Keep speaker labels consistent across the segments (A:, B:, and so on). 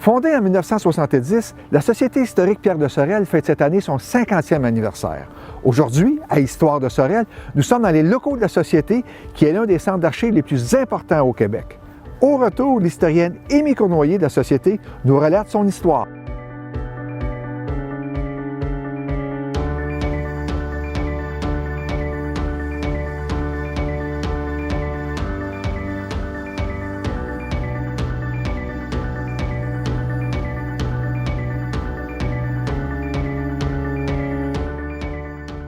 A: Fondée en 1970, la Société historique Pierre de Sorel fête cette année son 50e anniversaire. Aujourd'hui, à Histoire de Sorel, nous sommes dans les locaux de la Société, qui est l'un des centres d'archives les plus importants au Québec. Au retour, l'historienne Amy Cournoyer de la Société nous relate son histoire.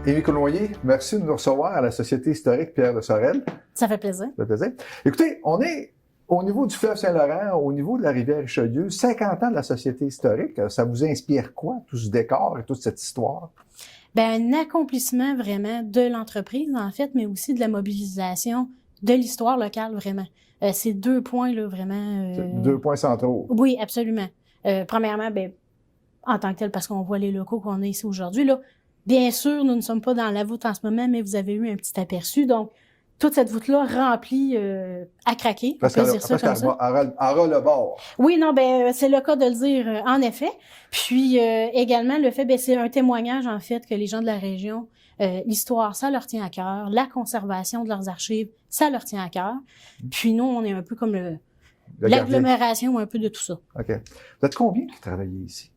A: Amy Cournoyer, merci de nous recevoir à la Société historique Pierre de Sorel.
B: Ça fait plaisir.
A: Ça fait plaisir. Écoutez, on est au niveau du fleuve Saint-Laurent, au niveau de la rivière Richelieu, 50 ans de la Société historique. Ça vous inspire quoi, tout ce décor et toute cette histoire?
B: Bien, un accomplissement vraiment de l'entreprise, en fait, mais aussi de la mobilisation de l'histoire locale, vraiment. Ces deux points, là, vraiment...
A: Deux points centraux.
B: Oui, absolument. Premièrement, bien, en tant que tel, parce qu'on voit les locaux qu'on a ici aujourd'hui, là, bien sûr, nous ne sommes pas dans la voûte en ce moment, mais vous avez eu un petit aperçu. Donc, toute cette voûte-là remplie à craquer.
A: Parce qu'elle aura le bord.
B: Oui, non, ben c'est le cas de le dire, en effet. Puis également, le fait, ben c'est un témoignage, en fait, que les gens de la région, l'histoire, ça leur tient à cœur. La conservation de leurs archives, ça leur tient à cœur. Puis nous, on est un peu comme l'agglomération un peu de tout ça.
A: OK. Vous êtes combien qui travaillez ici?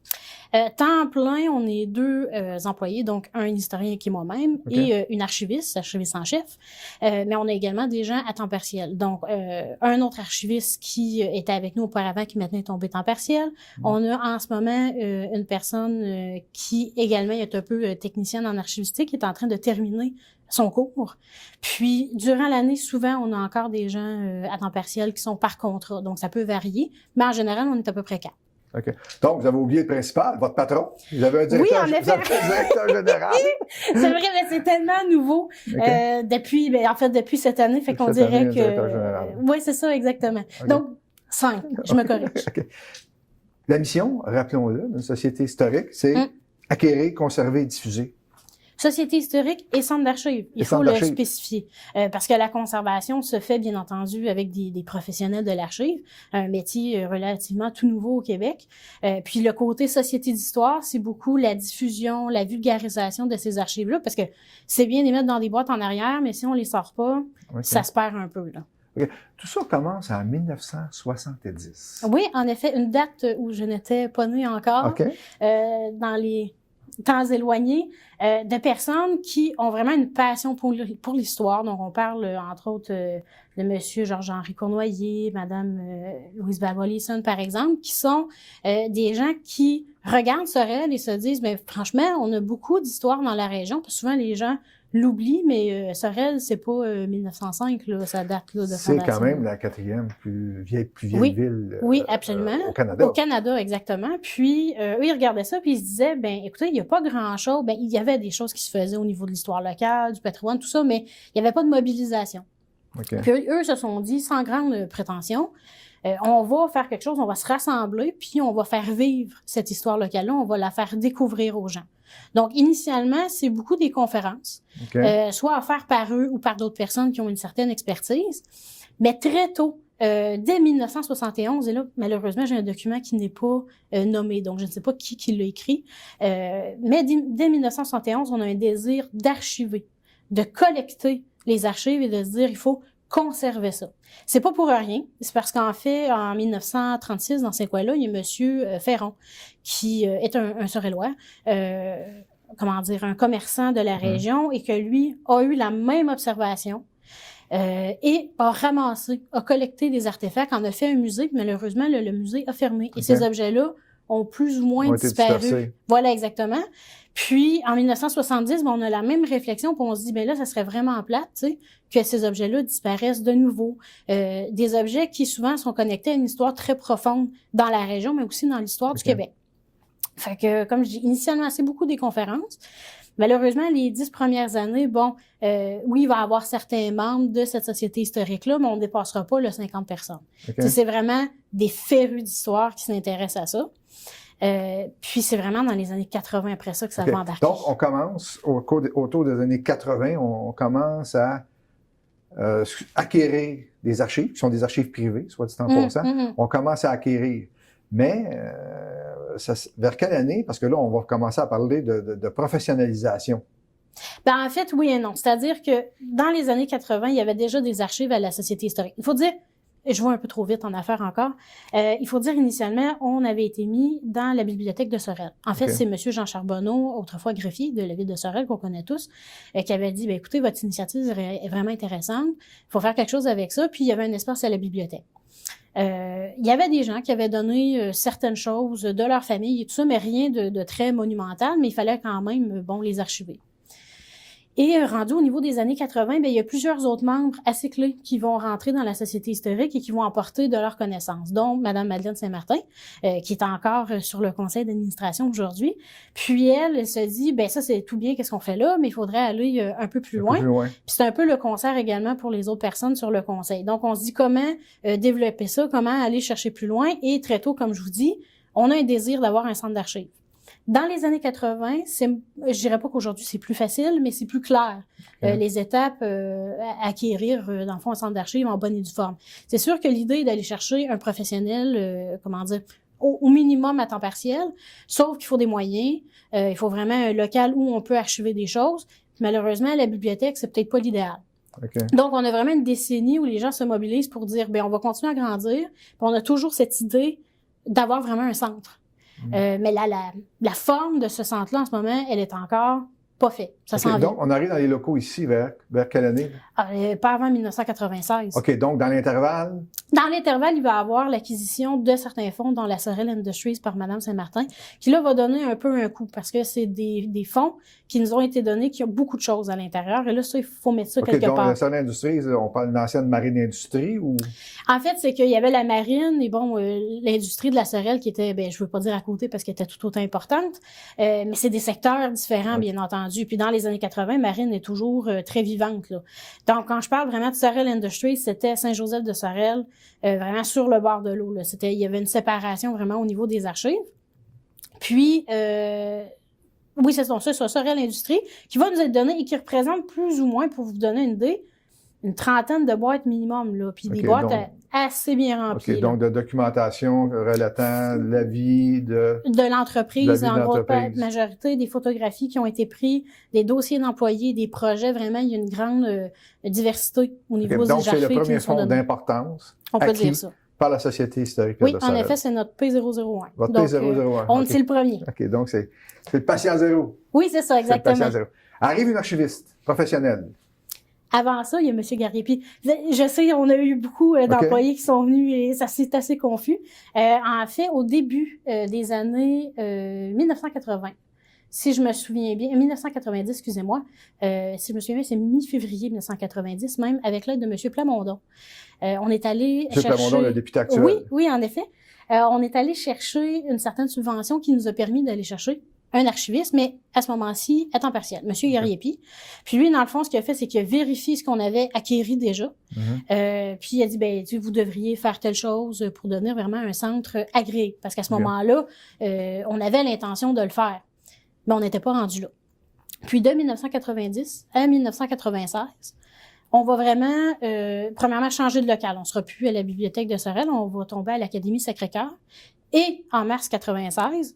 B: Temps plein, on est deux employés, donc un historien qui est moi-même et une archiviste en chef. Mais on a également des gens à temps partiel. Donc, un autre archiviste qui était avec nous auparavant, qui maintenant est tombé temps partiel. On a en ce moment une personne qui également est un peu technicienne en archivistique, qui est en train de terminer son cours. Puis, durant l'année, souvent, on a encore des gens à temps partiel qui sont par contrat. Donc, ça peut varier, mais en général, on est à peu près 4.
A: OK. Donc, vous avez oublié le principal, votre patron. Vous avez un directeur,
B: oui, en effet.
A: Vous avez un directeur général.
B: C'est vrai, mais c'est tellement nouveau. Depuis cette année, fait qu'on dirait que... Oui, c'est ça, exactement. Okay. Donc, 5, je me corrige.
A: Okay. La mission, rappelons-le, d'une société historique, c'est acquérir, conserver et diffuser.
B: Société historique et centre d'archives. Il faut le spécifier. Parce que la conservation se fait, bien entendu, avec des professionnels de l'archive. Un métier relativement tout nouveau au Québec. Puis le côté société d'histoire, c'est beaucoup la diffusion, la vulgarisation de ces archives-là. Parce que c'est bien de les mettre dans des boîtes en arrière, mais si on les sort pas, ça se perd un peu, là.
A: Okay. Tout ça commence en 1970.
B: Oui, en effet, une date où je n'étais pas née encore. Dans les temps éloignés, de personnes qui ont vraiment une passion pour l'histoire. Donc, on parle, entre autres, de monsieur Georges-Henri Cournoyer, madame Louise Balboa-Leeson, par exemple, qui sont des gens qui regardent Sorel et se disent, mais franchement, on a beaucoup d'histoires dans la région, parce que souvent, les gens l'oublient, mais Sorel, c'est pas 1905, là, ça date là, de fondation.
A: C'est quand même la quatrième plus vieille ville
B: absolument.
A: Au Canada.
B: Au Canada, exactement. Puis, eux, ils regardaient ça, puis ils se disaient, ben écoutez, il n'y a pas grand-chose. Ben il y avait des choses qui se faisaient au niveau de l'histoire locale, du patrimoine, tout ça, mais il n'y avait pas de mobilisation. Puis eux se sont dit, sans grande prétention, on va faire quelque chose, on va se rassembler, puis on va faire vivre cette histoire locale-là, on va la faire découvrir aux gens. Donc, initialement, c'est beaucoup des conférences, soit offertes par eux ou par d'autres personnes qui ont une certaine expertise. Mais très tôt, dès 1971, et là, malheureusement, j'ai un document qui n'est pas nommé, donc je ne sais pas qui l'a écrit, mais dès 1971, on a un désir d'archiver, de collecter les archives et de se dire, il faut conserver ça. C'est pas pour rien, c'est parce qu'en fait, en 1936, dans ces coins-là, il y a monsieur Ferron, qui est un Sorellois, un commerçant de la région, et que lui a eu la même observation et a ramassé, a collecté des artefacts, en a fait un musée, puis malheureusement, le musée a fermé. Et ces objets-là ont plus ou moins disparu. Voilà, exactement. Puis, en 1970, on a la même réflexion, puis on se dit, ben là, ça serait vraiment plate, tu sais, que ces objets-là disparaissent de nouveau. Des objets qui, souvent, sont connectés à une histoire très profonde dans la région, mais aussi dans l'histoire du Québec. Fait que, comme je dis, initialement, c'est beaucoup des conférences. Malheureusement, les 10 premières années, oui, il va y avoir certains membres de cette société historique-là, mais on ne dépassera pas le 50 personnes. C'est vraiment des férus d'histoire qui s'intéressent à ça. Puis c'est vraiment dans les années 80 après ça que ça va embarquer.
A: Donc, on commence, autour des années 80, on commence à acquérir des archives, qui sont des archives privées, soit dit en passant. On commence à acquérir Mais vers quelle année? Parce que là, on va commencer à parler de professionnalisation.
B: Ben, en fait, oui et non. C'est-à-dire que dans les années 80, il y avait déjà des archives à la Société historique. Il faut dire, je vois un peu trop vite en affaires encore, il faut dire initialement, on avait été mis dans la bibliothèque de Sorel. En fait, c'est M. Jean Charbonneau, autrefois greffier de la ville de Sorel, qu'on connaît tous, qui avait dit, ben, écoutez, votre initiative est vraiment intéressante, il faut faire quelque chose avec ça, puis il y avait un espace à la bibliothèque. Il y avait des gens qui avaient donné certaines choses de leur famille et tout ça, mais rien de très monumental, mais il fallait quand même, les archiver. Et rendu au niveau des années 80, il y a plusieurs autres membres assez clés qui vont rentrer dans la Société historique et qui vont apporter de leurs connaissances, dont Mme Madeleine Saint-Martin, qui est encore sur le conseil d'administration aujourd'hui. Puis elle se dit, ça c'est tout bien, qu'est-ce qu'on fait là, mais il faudrait aller un peu plus loin. Puis c'est un peu le concert également pour les autres personnes sur le conseil. Donc on se dit comment développer ça, comment aller chercher plus loin. Et très tôt, comme je vous dis, on a un désir d'avoir un centre d'archives. Dans les années 80, je dirais pas qu'aujourd'hui c'est plus facile, mais c'est plus clair. Les étapes à acquérir, dans le fond, un centre d'archives en bonne et due forme. C'est sûr que l'idée est d'aller chercher un professionnel, au minimum à temps partiel, sauf qu'il faut des moyens, il faut vraiment un local où on peut archiver des choses. Malheureusement, la bibliothèque, c'est peut-être pas l'idéal. Donc, on a vraiment une décennie où les gens se mobilisent pour dire, on va continuer à grandir, puis on a toujours cette idée d'avoir vraiment un centre. Mais la forme de ce centre-là, en ce moment, elle est encore pas faite. Ça s'en vient.
A: Donc, on arrive dans les locaux ici vers quelle année?
B: Pas avant 1996.
A: OK, donc dans l'intervalle?
B: Dans l'intervalle, il va y avoir l'acquisition de certains fonds, dont la Sorel Industries par Mme Saint-Martin, qui là va donner un peu un coup, parce que c'est des fonds qui nous ont été donnés, qui ont beaucoup de choses à l'intérieur. Et là, ça, il faut mettre ça quelque part.
A: Donc, la Sorel Industries, on parle d'une ancienne marine industrie ou?
B: En fait, c'est qu'il y avait la marine et l'industrie de la Sorel qui était, je veux pas dire à côté parce qu'elle était tout autant importante, mais c'est des secteurs différents, bien entendu. Puis dans les années 80, marine est toujours très vivante, là. Donc, quand je parle vraiment de Sorel Industries, c'était Saint-Joseph de Sorel, vraiment sur le bord de l'eau, là. Il y avait une séparation vraiment au niveau des archives. Puis, oui, c'est ça, Sorel Industries, qui va nous être donné et qui représente plus ou moins, pour vous donner une idée, une trentaine de boîtes minimum, là. Puis des boîtes assez bien remplies.
A: OK, donc de documentation relatant la vie de
B: l'entreprise, en grosse majorité, des photographies qui ont été prises, des dossiers d'employés, des projets. Vraiment, il y a une grande diversité au niveau des archives.
A: Donc, c'est le premier fonds d'importance.
B: On peut dire ça.
A: Par la Société historique.
B: Oui, en effet, c'est notre P001.
A: Votre P001.
B: On est le premier.
A: OK, donc c'est le patient zéro.
B: Oui, c'est ça, exactement.
A: C'est le patient zéro. Arrive une archiviste professionnelle.
B: Avant ça, il y a M. Gariepi. Je sais, on a eu beaucoup d'employés qui sont venus et ça c'est assez confus. En fait, au début des années 1980, si je me souviens bien, 1990, excusez-moi, si je me souviens bien, c'est mi-février 1990, même avec l'aide de M. Plamondon. On est allé chercher... M.
A: Plamondon, le député actuel.
B: Oui, en effet. On est allé chercher une certaine subvention qui nous a permis d'aller chercher un archiviste, mais à ce moment-ci, à temps partiel, M. Gariepi. Puis lui, dans le fond, ce qu'il a fait, c'est qu'il a vérifié ce qu'on avait acquéri déjà. Puis il a dit, vous devriez faire telle chose pour devenir vraiment un centre agréé. Parce qu'à ce moment-là, on avait l'intention de le faire. Mais on n'était pas rendu là. Puis de 1990 à 1996, on va vraiment, premièrement, changer de local. On sera plus à la bibliothèque de Sorel, on va tomber à l'Académie Sacré-Cœur. Et en mars 96,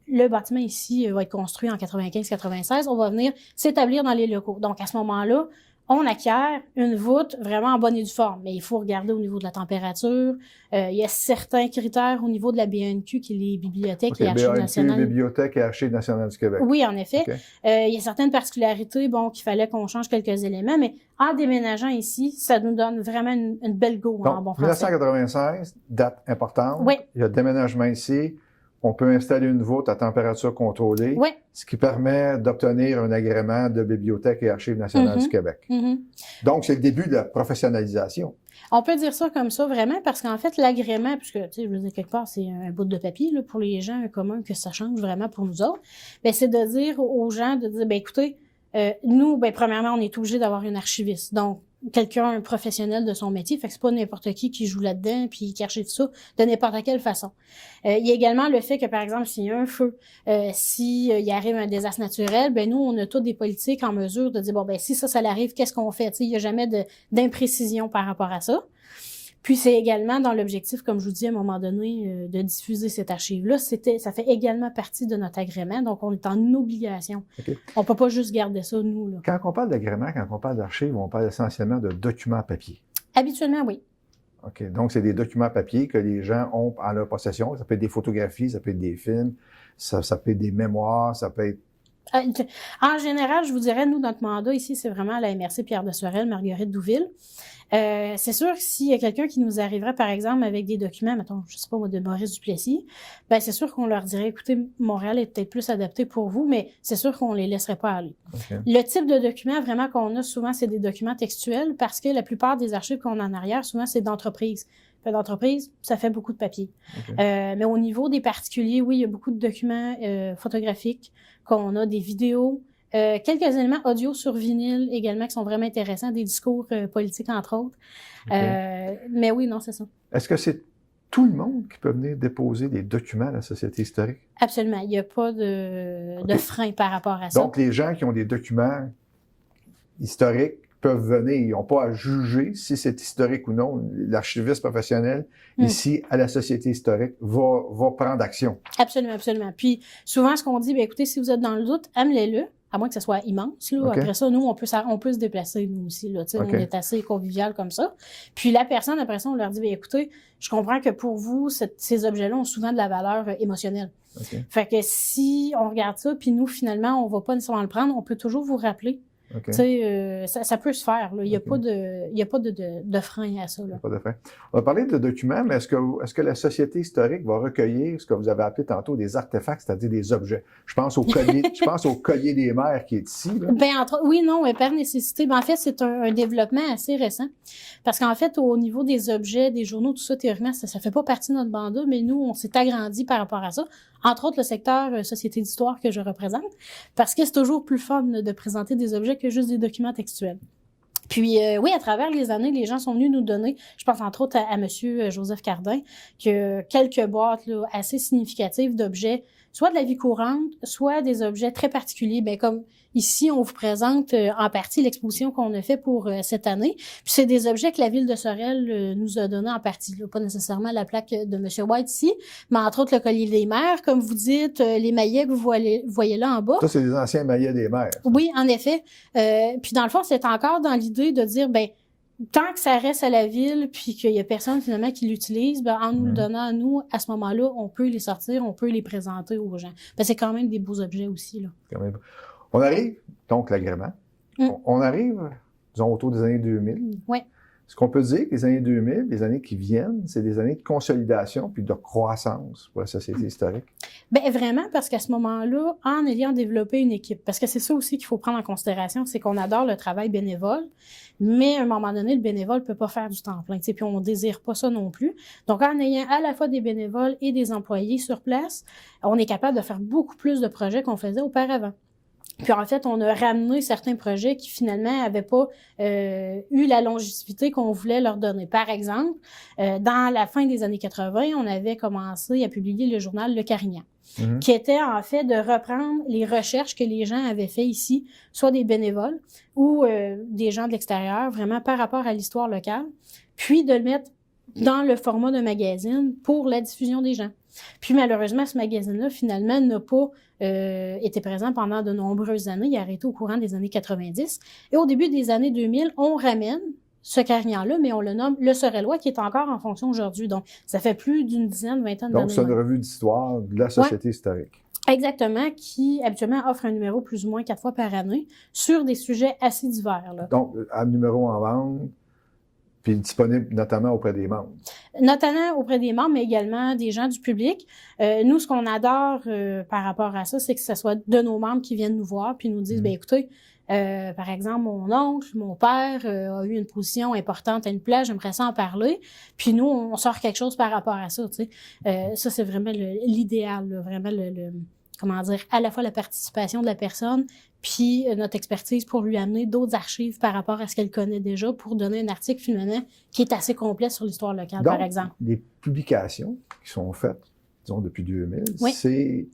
B: le bâtiment ici va être construit en 95-96. On va venir s'établir dans les locaux. Donc, à ce moment-là, on acquiert une voûte vraiment en bonne et due forme. Mais il faut regarder au niveau de la température. Il y a certains critères au niveau de la BNQ, qui est les bibliothèques et archives nationales.
A: Bibliothèques et archives nationales du Québec.
B: Oui, en effet. Il y a certaines particularités, qu'il fallait qu'on change quelques éléments, mais en déménageant ici, ça nous donne vraiment une belle go en bon français.
A: 1996, date importante.
B: Oui.
A: Il y a déménagement ici. On peut installer une voûte à température contrôlée, ce qui permet d'obtenir un agrément de Bibliothèque et Archives nationales du Québec. Donc, c'est le début de la professionnalisation.
B: On peut dire ça comme ça, vraiment, parce qu'en fait, l'agrément, puisque, tu sais, je veux dire, quelque part, c'est un bout de papier, là, pour les gens communs, que ça change vraiment pour nous autres, c'est de dire aux gens, de dire, écoutez, nous, premièrement, on est obligé d'avoir une archiviste. Donc, un professionnel de son métier, fait que c'est pas n'importe qui joue là-dedans puis qui archive ça de n'importe quelle façon. Il y a également le fait que, par exemple, s'il y a un feu, s'il arrive un désastre naturel, nous, on a tous des politiques en mesure de dire, si ça l'arrive, qu'est-ce qu'on fait? Il y a jamais d'imprécision par rapport à ça. Puis c'est également dans l'objectif, comme je vous dis à un moment donné, de diffuser cette archive-là. Ça fait également partie de notre agrément, donc on est en obligation.
A: Okay.
B: On peut pas juste garder ça, nous. Là.
A: Quand on parle d'agrément, quand on parle d'archives, on parle essentiellement de documents papier.
B: Habituellement, oui.
A: OK. Donc, c'est des documents papier que les gens ont en leur possession. Ça peut être des photographies, ça peut être des films, ça peut être des mémoires, ça peut être...
B: En général, je vous dirais, nous, notre mandat ici, c'est vraiment la MRC Pierre de Sorel, Marguerite Douville. C'est sûr que s'il y a quelqu'un qui nous arriverait, par exemple, avec des documents, mettons, je sais pas moi, de Maurice Duplessis, ben c'est sûr qu'on leur dirait, écoutez, Montréal est peut-être plus adapté pour vous, mais c'est sûr qu'on les laisserait pas aller.
A: Okay.
B: Le type de documents vraiment qu'on a souvent, c'est des documents textuels parce que la plupart des archives qu'on a en arrière, souvent, c'est d'entreprises. D'entreprise, ça fait beaucoup de papier. Okay. Mais au niveau des particuliers, oui, il y a beaucoup de documents photographiques, qu'on a des vidéos, quelques éléments audio sur vinyle également qui sont vraiment intéressants, des discours politiques entre autres. Okay. Mais oui, non, c'est ça.
A: Est-ce que c'est tout le monde qui peut venir déposer des documents à la Société historique?
B: Absolument. Il n'y a pas de frein par rapport à ça.
A: Donc, les gens qui ont des documents historiques peuvent venir, ils n'ont pas à juger si c'est historique ou non. L'archiviste professionnel, ici, à la Société historique, va prendre action.
B: Absolument, absolument. Puis, souvent, ce qu'on dit, bien, écoutez, si vous êtes dans le doute, amenez-le, à moins que ce soit immense, là. Okay. Après ça, nous, on peut se déplacer, nous aussi, là. Tu sais, okay. On est assez convivial comme ça. Puis, la personne, après ça, on leur dit, bien, écoutez, je comprends que pour vous, ces objets-là ont souvent de la valeur émotionnelle. Okay. Fait que si on regarde ça, puis nous, finalement, on va pas nécessairement le prendre, on peut toujours vous rappeler. Okay. Tu sais, ça peut se faire, là. Il n'y a pas de frein à ça, là. Il n'y a
A: pas de frein. On va parler de documents, mais est-ce que la Société historique va recueillir ce que vous avez appelé tantôt des artefacts, c'est-à-dire des objets? Je pense au collier des mers qui est ici, là.
B: Oui, non, par nécessité. Ben, en fait, c'est un développement assez récent. Parce qu'en fait, au niveau des objets, des journaux, tout ça, théoriquement, ça fait pas partie de notre mandat, mais nous, on s'est agrandi par rapport à ça. Entre autres, le secteur Société d'histoire que je représente. Parce que c'est toujours plus fun de présenter des objets que juste des documents textuels. Puis oui, à travers les années, les gens sont venus nous donner, je pense entre autres à monsieur Joseph Cardin, que quelques boîtes là, assez significatives d'objets, soit de la vie courante, soit des objets très particuliers, ben comme ici, on vous présente en partie l'exposition qu'on a fait pour cette année. Puis c'est des objets que la ville de Sorel nous a donné en partie, là, pas nécessairement la plaque de monsieur White ici, mais entre autres le collier des mers, comme vous dites, les maillets que vous voyez là en bas.
A: Ça, c'est les anciens maillets des mers.
B: Oui, en effet. Puis dans le fond, c'est encore dans l'idée de dire, ben tant que ça reste à la ville, puis qu'il y a personne finalement qui l'utilise, ben en nous le donnant à nous, à ce moment-là, on peut les sortir, on peut les présenter aux gens. Ben, c'est quand même des beaux objets aussi, là.
A: Quand même. On arrive, donc, l'agrément. On arrive, disons, autour des années 2000.
B: Oui.
A: Ce qu'on peut dire que les années 2000, les années qui viennent, c'est des années de consolidation puis de croissance pour la Société historique.
B: Bien, vraiment, parce qu'à ce moment-là, en ayant développé une équipe, parce que c'est ça aussi qu'il faut prendre en considération, c'est qu'on adore le travail bénévole, mais à un moment donné, le bénévole peut pas faire du temps plein, puis on désire pas ça non plus. Donc, en ayant à la fois des bénévoles et des employés sur place, on est capable de faire beaucoup plus de projets qu'on faisait auparavant. Puis en fait, on a ramené certains projets qui finalement avaient pas eu la longévité qu'on voulait leur donner. Par exemple, dans la fin des années 80, on avait commencé à publier le journal Le Carignan, qui était en fait de reprendre les recherches que les gens avaient fait ici, soit des bénévoles ou des gens de l'extérieur, vraiment par rapport à l'histoire locale, puis de le mettre dans le format de magazine pour la diffusion des gens. Puis malheureusement, ce magazine-là, finalement, n'a pas été présent pendant de nombreuses années. Il a arrêté au courant des années 90. Et au début des années 2000, on ramène ce Carignan-là, mais on le nomme Le Sorellois, qui est encore en fonction aujourd'hui. Donc, ça fait plus d'une dizaine, vingtaine d'années.
A: Donc, c'est une revue d'histoire de la Société historique.
B: Exactement, qui habituellement offre un numéro plus ou moins 4 fois par année sur des sujets assez divers, là.
A: Donc, un numéro en vente, puis disponible notamment auprès des membres.
B: Notamment auprès des membres, mais également des gens du public. Nous, ce qu'on adore par rapport à ça, c'est que ce soit de nos membres qui viennent nous voir puis nous disent, ben écoutez, par exemple, mon oncle, mon père a eu une position importante à une place, j'aimerais ça en parler. Puis nous, on sort quelque chose par rapport à ça, tu sais. Ça, c'est vraiment l'idéal, là, vraiment comment dire, à la fois la participation de la personne, puis notre expertise pour lui amener d'autres archives par rapport à ce qu'elle connaît déjà pour donner un article finalement qui est assez complet sur l'histoire locale,
A: donc,
B: par exemple.
A: Les publications qui sont faites, disons, depuis 2000,
B: oui.
A: C'est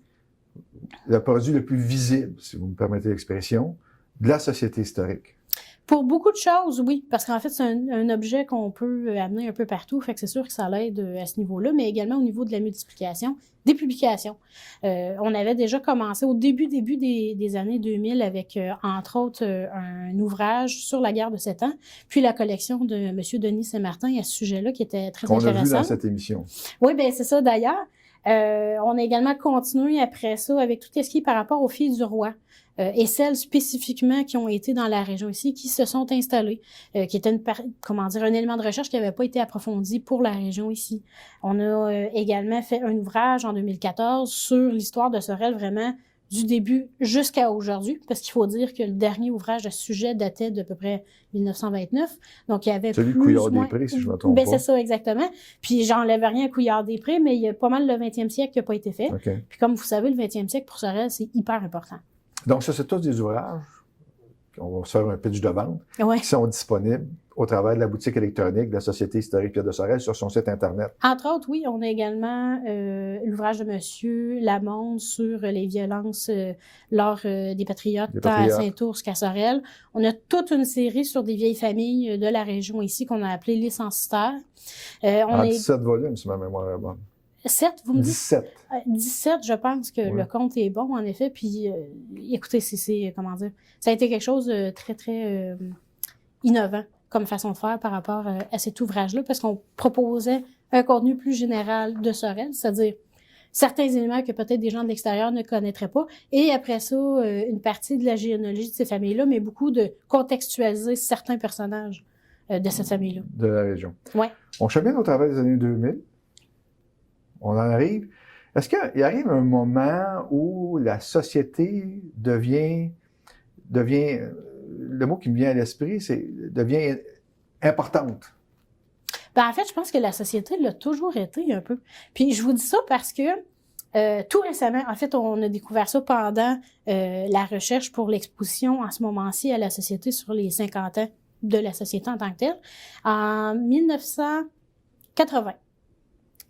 A: le produit le plus visible, si vous me permettez l'expression, de la Société historique.
B: Pour beaucoup de choses, oui, parce qu'en fait, c'est un objet qu'on peut amener un peu partout, fait que c'est sûr que ça l'aide à ce niveau-là, mais également au niveau de la multiplication des publications. On avait déjà commencé au début des années 2000 avec, entre autres, un ouvrage sur la guerre de 7 ans, puis la collection de M. Denis Saint-Martin à ce sujet-là qui était très intéressant.
A: Qu'on a vu dans cette émission.
B: Oui, bien c'est ça d'ailleurs. On a également continué après ça avec tout ce qui est par rapport aux filles du roi. Et celles spécifiquement qui ont été dans la région ici, qui se sont installées, qui était un élément de recherche qui n'avait pas été approfondi pour la région ici. On a également fait un ouvrage en 2014 sur l'histoire de Sorel, vraiment du début jusqu'à aujourd'hui, parce qu'il faut dire que le dernier ouvrage de ce sujet datait d'à peu près 1929. Donc, il y avait
A: celui de Couillard-des-Prés, si je me trompe pas.
B: C'est ça, exactement. Puis, j'enlève rien à Couillard-des-Prés, mais il y a pas mal le 20e siècle qui n'a pas été fait.
A: Okay.
B: Puis, comme vous savez, le 20e siècle, pour Sorel, c'est hyper important.
A: Donc, ça, c'est tous des ouvrages, on va se faire un pitch de vente, qui sont disponibles au travers de la boutique électronique de la Société historique Pierre de Sorel sur son site Internet.
B: Entre autres, oui, on a également l'ouvrage de Monsieur Lamonde sur les violences lors des Patriotes à Saint-Ours qu'à Sorel. On a toute une série sur des vieilles familles de la région ici qu'on a appelées les censitaires.
A: 17 volumes, si ma mémoire est bonne.
B: 7, vous me dites?
A: 17.
B: 17, je pense que le compte est bon, en effet. Puis, écoutez, comment dire, ça a été quelque chose de très, très innovant comme façon de faire par rapport à cet ouvrage-là, parce qu'on proposait un contenu plus général de Sorel, c'est-à-dire certains éléments que peut-être des gens de l'extérieur ne connaîtraient pas, et après ça, une partie de la généalogie de ces familles-là, mais beaucoup de contextualiser certains personnages de cette famille-là.
A: De la région.
B: Oui.
A: On chemine au travers des années 2000. On en arrive. Est-ce qu'il arrive un moment où la société devient, le mot qui me vient à l'esprit, c'est devient importante?
B: Ben, en fait, je pense que la société l'a toujours été un peu. Puis je vous dis ça parce que tout récemment, en fait, on a découvert ça pendant la recherche pour l'exposition en ce moment-ci à la société sur les 50 ans de la société en tant que telle. En 1980.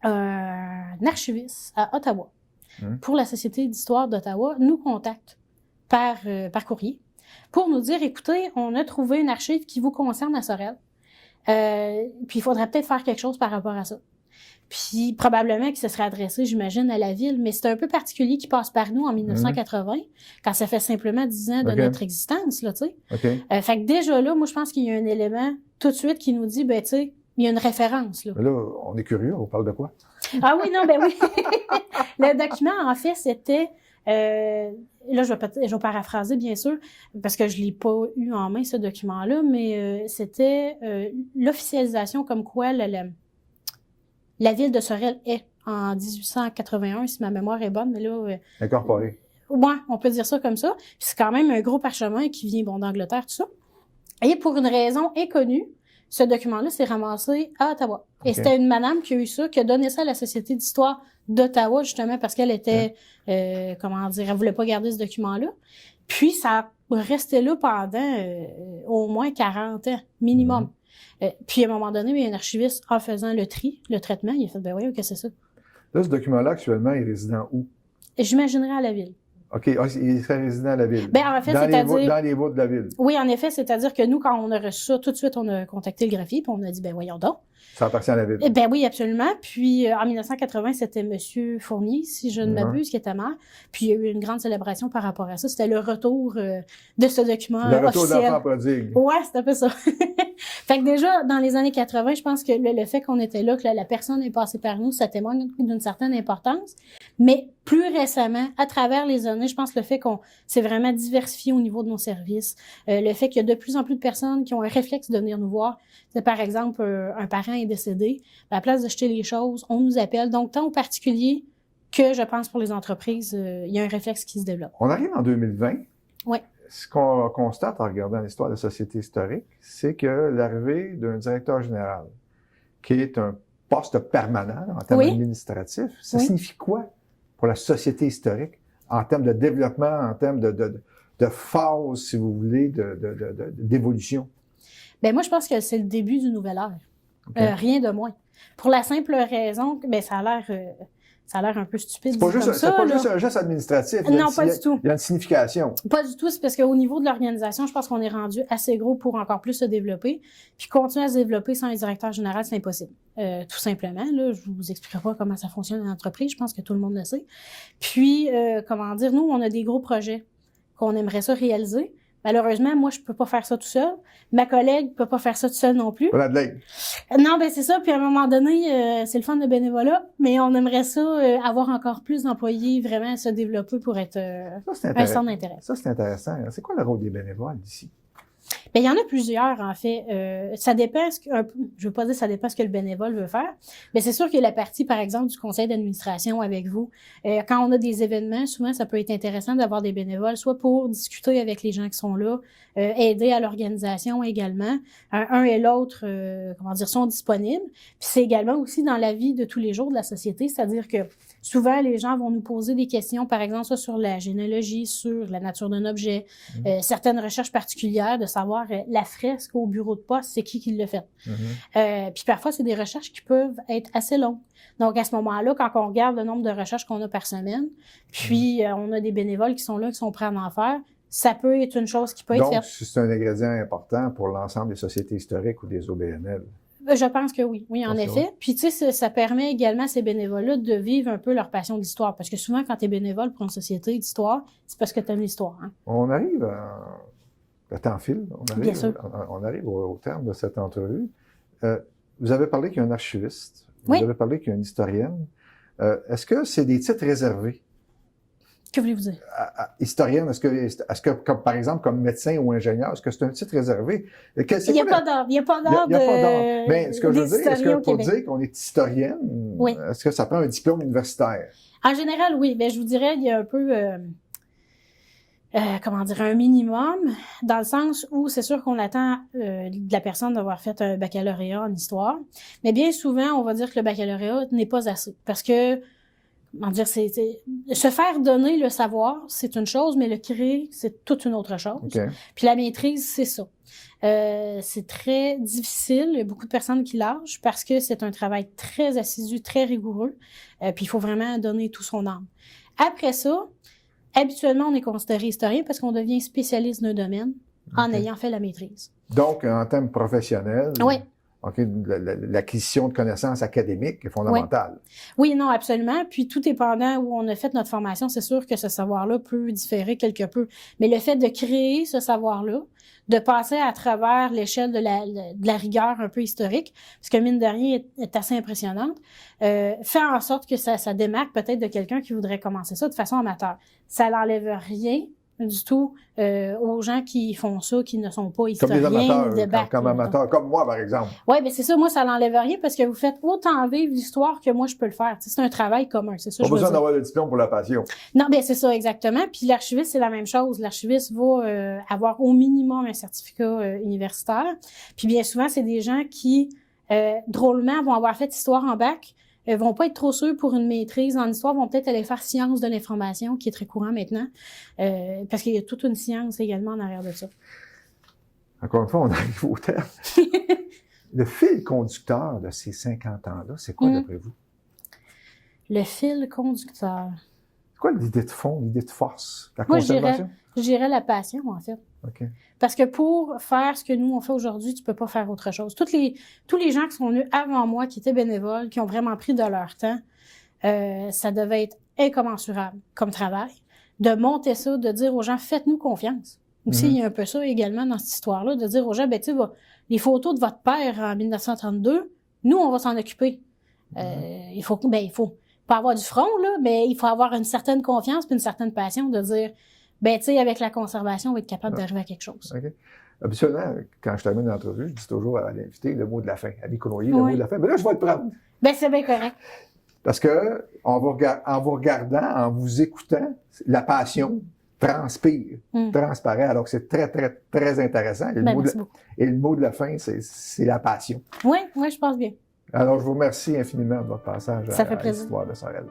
B: Un archiviste à Ottawa pour la Société d'histoire d'Ottawa nous contacte par courrier pour nous dire, écoutez, on a trouvé une archive qui vous concerne à Sorel. Puis il faudrait peut-être faire quelque chose par rapport à ça. Puis probablement que ce serait adressé, j'imagine, à la ville, mais c'est un peu particulier qui passe par nous en 1980, quand ça fait simplement 10 ans de notre existence, là, tu sais. Fait que déjà là, moi, je pense qu'il y a un élément tout de suite qui nous dit, ben, tu sais, il y a une référence, là.
A: Mais là, on est curieux, on parle de quoi?
B: Ah oui, non, ben oui. Le document, en fait, c'était... là, je vais paraphraser, bien sûr, parce que je l'ai pas eu en main, ce document-là, mais c'était l'officialisation comme quoi la ville de Sorel est en 1881, si ma mémoire est bonne, mais là...
A: Incorporée.
B: Ouais, on peut dire ça comme ça. Puis c'est quand même un gros parchemin qui vient, d'Angleterre, tout ça. Et pour une raison inconnue, ce document-là s'est ramassé à Ottawa. Et c'était une madame qui a eu ça, qui a donné ça à la Société d'histoire d'Ottawa, justement, parce qu'elle était, elle voulait pas garder ce document-là. Puis, ça restait là pendant au moins 40 ans, minimum. Puis, à un moment donné, il y a un archiviste, en faisant le traitement, il a fait, ben oui, qu'est-ce que c'est ça?
A: Là, ce document-là, actuellement, il est résident où?
B: J'imaginerais à la ville.
A: OK. Il serait résident à la ville.
B: Ben, en fait, c'est-à-dire...
A: Dans les voies de la ville.
B: Oui, en effet, c'est-à-dire que nous, quand on a reçu ça, tout de suite, on a contacté le greffier, puis on a dit, ben voyons donc.
A: Ça appartient à la ville.
B: Ben oui, absolument. Puis, en 1980, c'était M. Fournier, si je ne m'abuse, qui était maire. Puis, il y a eu une grande célébration par rapport à ça. C'était le retour de ce document officiel.
A: Le retour d'enfant prodigue.
B: Ouais, c'est un peu ça. Fait que déjà, dans les années 80, je pense que le fait qu'on était là, que la personne est passée par nous, ça témoigne d'une certaine importance. Mais plus récemment, à travers les années, je pense que le fait qu'on s'est vraiment diversifié au niveau de nos services, le fait qu'il y a de plus en plus de personnes qui ont un réflexe de venir nous voir. C'est par exemple, un parent est décédé, à la place de jeter les choses, on nous appelle. Donc, tant aux particuliers que, je pense, pour les entreprises, il y a un réflexe qui se développe.
A: On arrive en 2020.
B: Oui.
A: Ce qu'on constate en regardant l'histoire de la société historique, c'est que l'arrivée d'un directeur général, qui est un poste permanent en termes administratifs, ça signifie quoi pour la société historique en termes de développement, en termes de phase, si vous voulez, d'évolution?
B: Ben moi, je pense que c'est le début d'une nouvelle ère. Rien de moins. Pour la simple raison que, ben ça a l'air Ça a l'air un peu stupide.
A: C'est pas juste,
B: ça,
A: pas juste un geste administratif.
B: Non, pas du tout.
A: Il y a une signification.
B: Pas du tout. C'est parce qu'au niveau de l'organisation, je pense qu'on est rendu assez gros pour encore plus se développer. Puis continuer à se développer sans un directeur général, c'est impossible. Tout simplement. Là, je vous expliquerai pas comment ça fonctionne en entreprise. Je pense que tout le monde le sait. Puis, comment dire, nous, on a des gros projets qu'on aimerait ça réaliser. Malheureusement, moi, je peux pas faire ça tout seul. Ma collègue peut pas faire ça tout seul non plus.
A: Voilà de l'aide.
B: Non, ben c'est ça. Puis à un moment donné, c'est le fun de bénévolat, mais on aimerait ça avoir encore plus d'employés vraiment se développer pour être un centre d'intérêt.
A: Ça, c'est intéressant. C'est quoi le rôle des bénévoles ici?
B: Ben, il y en a plusieurs, en fait. Ça dépend, je veux pas dire ça dépend ce que le bénévole veut faire, mais c'est sûr que la partie, par exemple, du conseil d'administration avec vous, quand on a des événements, souvent, ça peut être intéressant d'avoir des bénévoles, soit pour discuter avec les gens qui sont là, aider à l'organisation également. Un et l'autre, sont disponibles. Puis c'est également aussi dans la vie de tous les jours de la société, c'est-à-dire que souvent, les gens vont nous poser des questions, par exemple, soit sur la généalogie, sur la nature d'un objet, certaines recherches particulières, de savoir la fresque au bureau de poste, c'est qui l'a fait. Puis parfois, c'est des recherches qui peuvent être assez longues. Donc, à ce moment-là, quand on regarde le nombre de recherches qu'on a par semaine, puis on a des bénévoles qui sont là, qui sont prêts à en faire, ça peut être une chose qui peut être faite.
A: Donc, c'est un ingrédient important pour l'ensemble des sociétés historiques ou des OBNL.
B: Je pense que oui, en effet. Puis tu sais, ça permet également à ces bénévoles-là de vivre un peu leur passion d'histoire. Parce que souvent, quand tu es bénévole pour une société d'histoire, c'est parce que tu aimes l'histoire. Hein?
A: On arrive le temps file.
B: Bien sûr.
A: On arrive au terme de cette entrevue. Vous avez parlé qu'il y a un archiviste.
B: Oui.
A: Vous avez parlé qu'il y a une historienne. Est-ce que c'est des titres réservés?
B: Que voulez-vous dire?
A: Historienne, est-ce que comme, par exemple, comme médecin ou ingénieur, est-ce que c'est un titre réservé?
B: Il n'y a pas d'ordre. Il n'y a pas d'ordre.
A: Mais ce que je veux dire, est-ce que pour dire qu'on est historienne,
B: oui.
A: Est-ce que ça prend un diplôme universitaire?
B: En général, oui. Ben, je vous dirais, il y a un peu, un minimum, dans le sens où c'est sûr qu'on attend de la personne d'avoir fait un baccalauréat en histoire. Mais bien souvent, on va dire que le baccalauréat n'est pas assez. Parce que se faire donner le savoir, c'est une chose, mais le créer, c'est toute une autre chose.
A: Okay.
B: Puis la maîtrise, c'est ça. C'est très difficile. Il y a beaucoup de personnes qui lâchent parce que c'est un travail très assidu, très rigoureux. Puis il faut vraiment donner tout son âme. Après ça, habituellement, on est considéré historien parce qu'on devient spécialiste d'un domaine en ayant fait la maîtrise.
A: Donc, en termes professionnels,
B: oui.
A: L'acquisition de connaissances académiques est fondamentale.
B: Oui, non, absolument. Puis tout dépendant où on a fait notre formation, c'est sûr que ce savoir-là peut différer quelque peu. Mais le fait de créer ce savoir-là, de passer à travers l'échelle de la rigueur un peu historique, parce que mine de rien est assez impressionnante, fait en sorte que ça démarque peut-être de quelqu'un qui voudrait commencer ça de façon amateur. Ça n'enlève rien du tout aux gens qui font ça, qui ne sont pas historiens.
A: Comme des amateurs,
B: de bac,
A: comme amateurs, comme moi, par exemple.
B: Oui, mais c'est ça, moi, ça n'enlève rien parce que vous faites autant vivre l'histoire que moi, je peux le faire. C'est un travail commun, c'est ça.
A: Pas besoin d'avoir le diplôme pour la passion.
B: Non, bien, c'est ça, exactement. Puis l'archiviste, c'est la même chose. L'archiviste va avoir au minimum un certificat universitaire. Puis bien souvent, c'est des gens qui, drôlement, vont avoir fait histoire en bac, vont pas être trop sûrs pour une maîtrise en histoire, vont peut-être aller faire sciences de l'information, qui est très courant maintenant, parce qu'il y a toute une science également en arrière de ça.
A: Encore une fois, on arrive au terme. Le fil conducteur de ces 50 ans-là, c'est quoi d'après vous?
B: Le fil conducteur.
A: C'est quoi l'idée de fond, l'idée de force? La conservation?
B: Je dirais la passion, en fait.
A: Okay.
B: Parce que pour faire ce que nous, on fait aujourd'hui, tu peux pas faire autre chose. Tous les gens qui sont venus avant moi, qui étaient bénévoles, qui ont vraiment pris de leur temps, ça devait être incommensurable comme travail. De monter ça, de dire aux gens, faites-nous confiance. Aussi, il y a un peu ça également dans cette histoire-là, de dire aux gens, ben tu sais, les photos de votre père en 1932, nous, on va s'en occuper. Il faut pas avoir du front, là, mais il faut avoir une certaine confiance puis une certaine passion de dire, ben tu sais, avec la conservation, on va être capable d'arriver à quelque chose.
A: Okay. Habituellement, quand je termine l'entrevue, je dis toujours à l'invité le mot de la fin. Ami Cournoyer, le mot de la fin. Mais là, je vais le prendre.
B: Ben c'est bien correct.
A: Parce que en vous regardant, en vous écoutant, la passion transpire, transparaît. Alors que c'est très, très, très intéressant. Et le mot de la fin, c'est la passion.
B: Oui, je pense bien.
A: Alors, je vous remercie infiniment de votre passage
B: à l'Histoire
A: de Sorel.